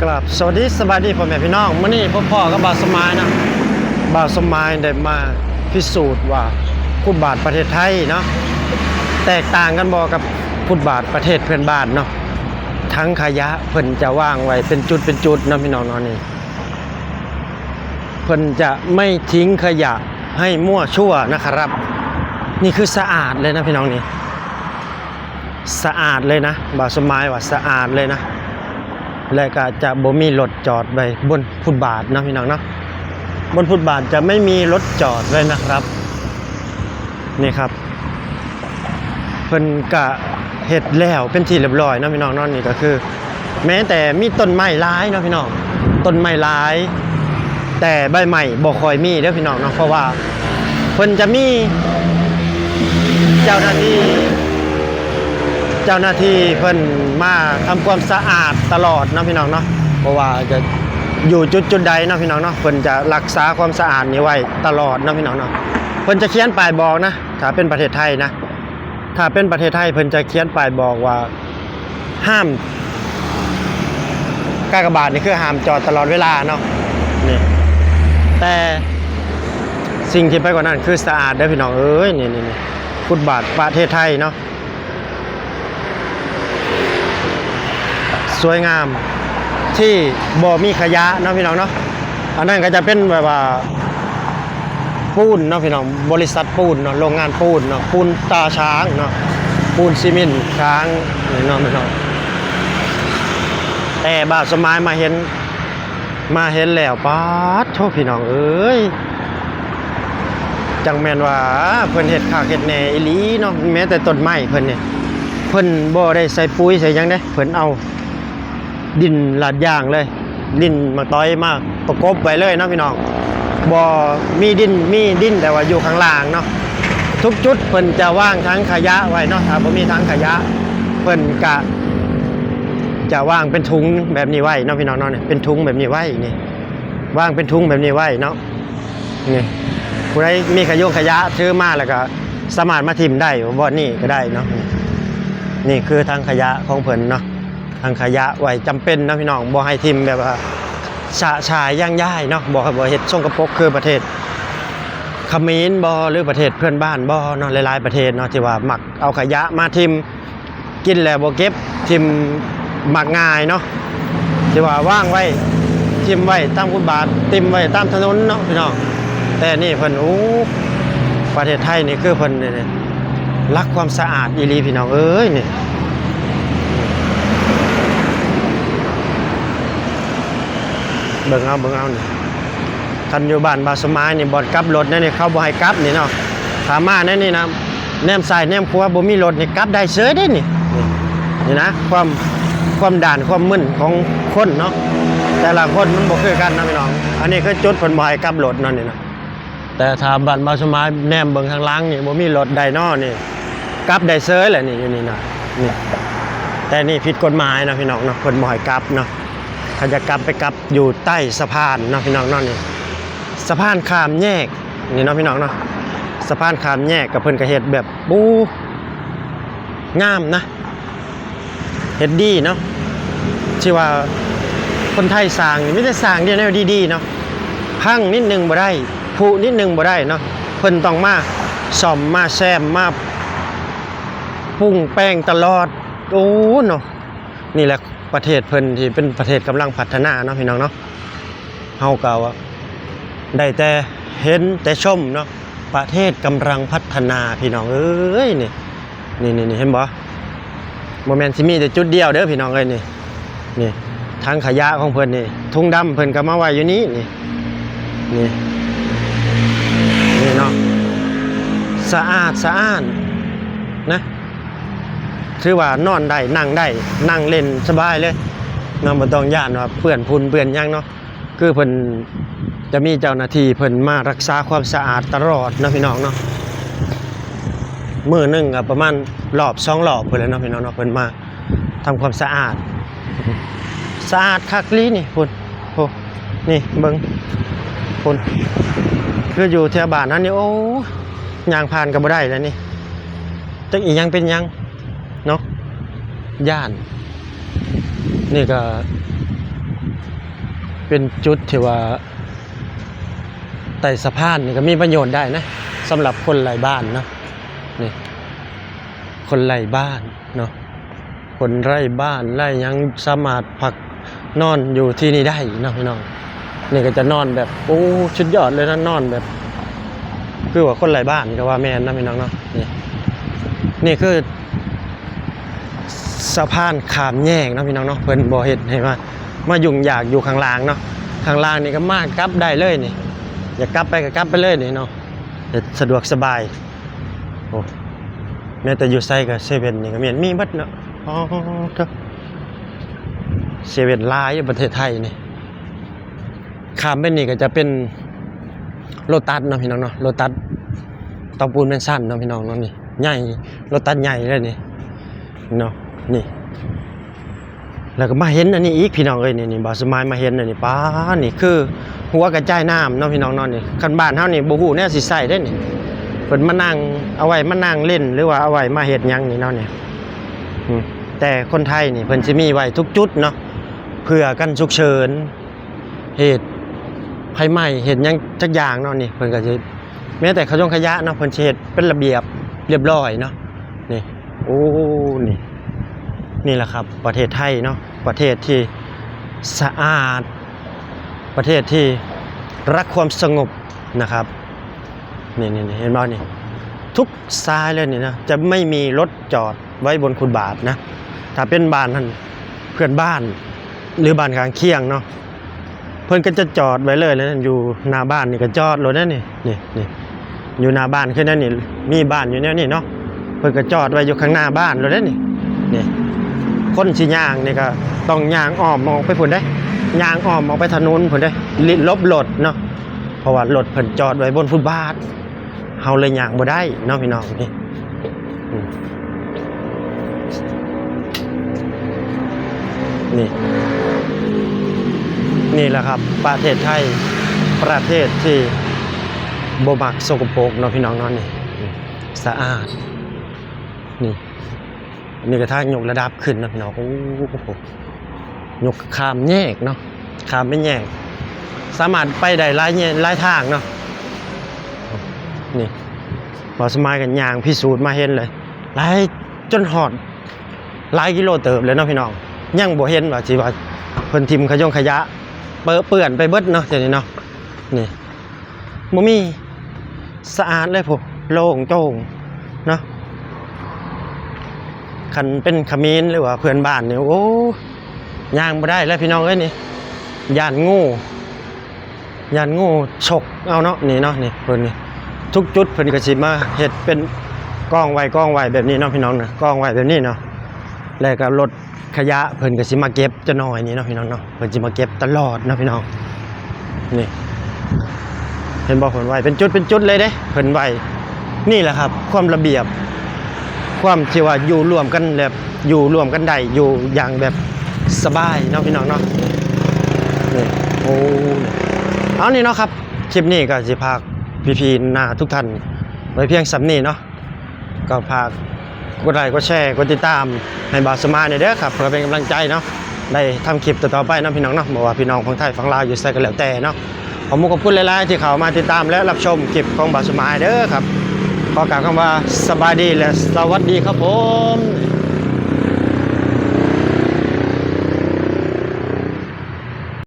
กราบสวัสดีสบายดีพ่อแม่พี่น้องมื้อนี้พ่อกับบ่าวสมายนะบ่าวสมายได้มาพิสูจน์ว่าฟุตบาทประเทศไทยเนาะแตกต่างกันบ่กับฟุตบาทประเทศเพื่อนบ้านเนาะทั้งขยะเพิ่นจะวางไว้เป็นจุดเนาะพี่น้องเนาะนี่เพิ่นจะไม่ทิ้งขยะให้มั่วชั่วนะครับนี่คือสะอาดเลยนะพี่น้องนี่สะอาดเลยนะบ่าวสมายว่าสะอาดเลยนะและก็จะบ่มีรถจอดไว้บนฟุตบาทนะพี่น้องเนาะบนฟุตบาทจะไม่มีรถจอดไว้นะครับนี่ครับเพิ่นก็เฮ็ดแล้วเป็นที่เรียบร้อยนะพี่น้องเนาะนี่ก็คือแม้แต่มีต้นไม้หลายเนาะพี่น้องต้นไม้หลายแต่ใบไม้บ่ค่อยมีเด้อพี่น้องเนาะเพราะว่าเพิ่นจะมีเจ้าหน้าที่เพิ่นมาทำความสะอาดตลอดนะพี่น้องเนาะเพราะว่าจะอยู่จุดใดนะพี่น้องเนาะเพิ่นจะรักษาความสะอาดนี้ไว้ตลอดนะพี่น้องเนาะเพิ่นจะเขียนป้ายบอกนะถ้าเป็นประเทศไทยนะถ้าเป็นประเทศไทยเพิ่นจะเขียนป้ายบอกว่าห้ามกากบาทนี่คือห้ามจอดตลอดเวลาเนาะนี่แต่สิ่งที่ไปกว่านั้นคือสะอาดเด้อพี่น้องเอ้ยนี่ฟุตบาทประเทศไทยเนาะสวยงามที่บ่มีขยะเนาะพี่น้องเนาะอันนั้นก็จะเป็นแบบว่าปูนเนาะพี่น้องบริษัทปูนเนาะโรงงานปูนเนาะปูนตาช้างเนาะปูนซีเมนต์ช้างนี่เนาะพี่น้องแต่บ่าวสมายมาเห็นแล้วป๊าดโทษพี่น้องเอ้ยจังแม่นว่าเพิ่นเฮ็ดคักเฮ็ดแหน่อีหลีเนาะแม้แต่ต้นไม้เพิ่นนี่เพิ่นบ่ได้ใส่ปุ๋ยใส่หยังเด้เพิ่นเอาดินลาดยางเลยดินมาต้อยมากประกบไว้เลยเนาะพี่น้องบ่มีดินแต่ว่าอยู่ข้างล่างเนาะทุกจุดเพิ่นจะวางทั้งขยะไว้เนาะถ้าบ่มีทั้งขยะเพิ่นก็จะวางเป็นถุงแบบนี้ไว้เนาะพี่น้องเนาะเนี่ยเป็นถุงแบบนี้ไว้นี่วางเป็นถุงแบบนี้ไว้เนาะนี่ผู้ใดมีขยะถือมาแล้วก็สามารถมาทิ่มได้บ่นี่ก็ได้เนาะนี่คือทางขยะของเพิ่นเนาะทางขยะไว้จำเป็นนะพี่น้องบ่ให้ทิ่มแบบว่าชายย่างย่ายเนาะบ่เฮ็ดส่งกระปกคือประเทศเขมรบ่หรือประเทศเพื่อนบ้านบ่เนาะหลายๆประเทศเนาะที่ว่ามักเอาขยะมาทิ่มกินแล้วบ่เก็บทิ่มมักง่ายเนาะที่ว่าว่างไว้ทิ่มไว้ตามฟุตบาททิ่มไว้ตามถนนเนาะพี่น้องแต่นี่เพิ่นประเทศไทยนี่คือเพิ่นนี่รักความสะอาดอีหลีพี่น้องเอ้ยนี่เบิ่งเอานี่คันอยู่บ้านบ่าวสมายนี่บ่กลับรถนี่เขาบ่ให้กลับนี่เนาะถามมานี่นะแนมซ้ายแนมขวาบ่มีรถนี่กลับได้เฉยเด้นี่นะความด่านความมึนของคนเนาะแต่ละคนมันบ่คือกันนะพี่น้องอันนี้คือจุดเพิ่นบ่ให้กลับรถเนาะนี่นะแต่ถ้าบ้านบ่าวสมายแนมเบิ่งข้างหลังนี่บ่มีรถใดเนาะนี่กลับได้เฉยแหละนี่อยู่นี่นะนี่แต่นี่ผิดกฎหมายนะพี่น้องเนาะเพิ่นบ่ให้กลับเนาะเขาจะกลับอยู่ใต้สะพานเนาะพี่น้องเนาะนี่สะพานข้ามแยกนี่เนาะพี่น้องเนาะสะพานข้ามแยกกับเพิ่นก็เฮ็ดแบบงามนะเฮ็ดดีเนาะที่ว่าคนไทยสร้างนี่ไม่ได้สร้างเดียวแนวดีๆเนาะพังนิดนึงบ่ได้ผุนิดนึงบ่ได้เนาะเพิ่นต้องมาซ่อมมาแซมมาปรุงแป้งตลอดเนาะนี่แหละประเทศเพิ่นที่เป็นประเทศกำลังพัฒนาเนาะพี่น้องเนาะเฮาก็ว่าได้แต่เห็นแต่ชมเนาะประเทศกำลังพัฒนาพี่น้องเอ้ยนี่เห็นบ่แม่นสิมีแต่จุดเดียวเด้อพี่น้องเอ้ยนี่ทางขยะของเพิ่นนี่ถุงดำเพิ่นก็มาไว้อยู่นี้นี่เนาะสะอาดนะถือว่านอนได้นั่งได้นั่งเล่นสบายเลยเนาะบ่ต้องย่านว่าเปื้อนฝุ่นเปื้อนหยังเนาะคือเพิ่นจะมีเจ้าหน้าที่เพิ่นมารักษาความสะอาดตลอดเนาะพี่น้องเนาะมื้อนึงก็ประมาณรอบ2รอบเพิ่นแหละเนาะพี่น้องเนาะเพิ่นมาทำความสะอาดคักลีนี่พุ่นโอ้นี่เบิ่งพุ่นคืออยู่แถวบ้านนั้นนี่โอ้ย่างผ่านก็บ่ได้แล้วนี่จักอีหยังเป็นหยังเนาะย่านนี่ก็ เป็นจุดที่ว่าไต่สะพานนี่ก็มีประโยชน์ได้นะสำหรับคนไร้บ้านเนาะนี่คนไร้บ้านเนาะคนไร้บ้านไร้ยังสามารถพักนอนอยู่ที่นี่ได้เนาะพี่น้องนี่ก็จะนอนแบบโอ้ชุดยอดเลยนะนอนแบบคือว่าคนไร้บ้านก็ว่าแม่นนะพี่น้องเนาะนี่คือสะพานขามแยกนะพี่น้องเนาะเพิ่นบ่เฮ็ดให้มายุ่งยากอยู่ข้างล่างเนาะข้างล่างนี่ก็มากลับได้เลยนี่อยากกลับไปก็กลับไปเลยนี่เนาะสะดวกสบายโอ้แม้แต่อยู่ไสก็เซเว่นนี่ก็มีเบิดเนาะอ๋อเด้อเซเว่นหลายอยู่ประเทศไทยนี่ข้ามไปนี่ก็จะเป็นโลตัสเนาะพี่น้องเนาะโลตัสเตาปูนแม่นสั้นเนาะพี่น้องเนาะนี่ใหญ่โลตัสใหญ่เลยนี่เนาะนี่แล้วก็มาเห็นอันนี้อีกพี่น้องเอ้ยนี่บ่าวสมายมาเห็นอันนี้ป้านี่คือหัวกระจายน้ำเนาะพี่น้องเนาะนี่คันบ้านเฮานี่บ่ฮู้แนวสิใช้ได้นี่เพิ่นมานั่งเอาไว้มานั่งเล่นหรือว่าเอาไว้มาเฮ็ดหยังนี่เนาะนี่แต่คนไทยนี่เพิ่นสิมีไว้ทุกจุดเนาะเพื่อกันฉุกเฉินเหตุภัยไหม้เฮ็ดหยังจักอย่างเนาะนี่เพิ่นก็สิแม้แต่ขยะเนาะเพิ่นสิเฮ็ดเป็นระเบียบเรียบร้อยเนาะนี่โอ้นี่แหละครับประเทศไทยเนาะประเทศที่สะอาดประเทศที่รักความสงบนะครับนี่เห็นบ่นี่ทุกซายเลยนี่นะจะไม่มีรถจอดไว้บนฟุตบาทนะถ้าเป็นบ้านท่านเพื่อนบ้านหรือบ้านข้างเคียงเนาะเพิ่นก็จะจอดไว้เลยแล้วอยู่หน้าบ้านนี่ก็จอดรถนั่นนี่อยู่หน้าบ้านคือนั่นนี่มีบ้านอยู่เนี่ยนี่เนาะเพิ่นก็จอดไว้อยู่ข้างหน้าบ้านรถนั่นนี่คนสิย่างนี่ก็ต้องย่างอ้อมออกไปพุ่นได้ย่างอ้อมออกไปถนนพุ่นได้ลบรถเนาะเพราะว่ารถเพิ่นจอดไว้บนฟุตบาทเฮาเลยย่างบ่ได้เนาะพี่น้องนี่แหละครับประเทศไทยประเทศที่บ่มักสกปรกเนาะพี่น้องเนาะนี่สะอาดนี่ก็ทางยกระดับขึ้นนะพี่น้องโอ้โหยกข้ามแยกเนาะข้ามไม่แยกสามารถไปได้หลายทางเนาะนี่บ่าวสมายกันย่างพิสูจน์มาเห็นเลยหลายจนหอดหลายกิโลเติบเลยเนาะพี่น้องยังบ่เห็นว่าสิว่าเพิ่นทิ่มขยะเปื้อนไปเบิดเนาะจังนี้เนาะนี่บ่มีสะอาดเลยพวกโล่งโจ้งเนาะคันเป็นขมิ้นหรือว่าเพื่อนบ้านเนี่ยโอ้ย่างบ่ได้แล้วพี่น้องเอ้ยนี่ย่านงูฉกเอาเนาะนี่เนาะนี่เพิ่นนี่ทุกจุดเพิ่นก็สิมาเฮ็ดเป็นกองไว้แบบนี้เนาะพี่น้องนะกองไว้แบบนี้เนาะแล้วก็รถขยะเพิ่นก็สิมาเก็บจะน้อยนี่เนาะพี่น้องเนาะเพิ่นสิมาเก็บตลอดเนาะพี่น้องนี่เห็นบ่เพิ่นไว้เป็นจุดเลยเด้เพิ่นไว้นี่แหละครับความระเบียบความที่ว่าอยู่รวมกันแบบอยู่รวมกันได้อยู่อย่างแบบสบายเนาะพี่น้องเนาะนี่โอ้เอานี่เนาะครับคลิปนี้ก็สิพาพี่ๆหน้าทุกท่านไว้เพียงสำนี้เนาะก็พากกดไลค์กดแชร์กดติดตามให้บ่าวสมายเด้อครับเพื่อเป็นกำลังใจเนาะได้ทำคลิปต่อๆไปเนาะพี่น้องเนาะบ่ว่าพี่น้องฝั่งไทยฝั่งลาวอยู่ไสก็แล้วแต่เนาะขอบคุณหลายๆที่เข้ามาติดตามและรับชมคลิปของบ่าวสมายเด้อครับขอกล่าวคำว่าสบายดีและสวัสดีครับผม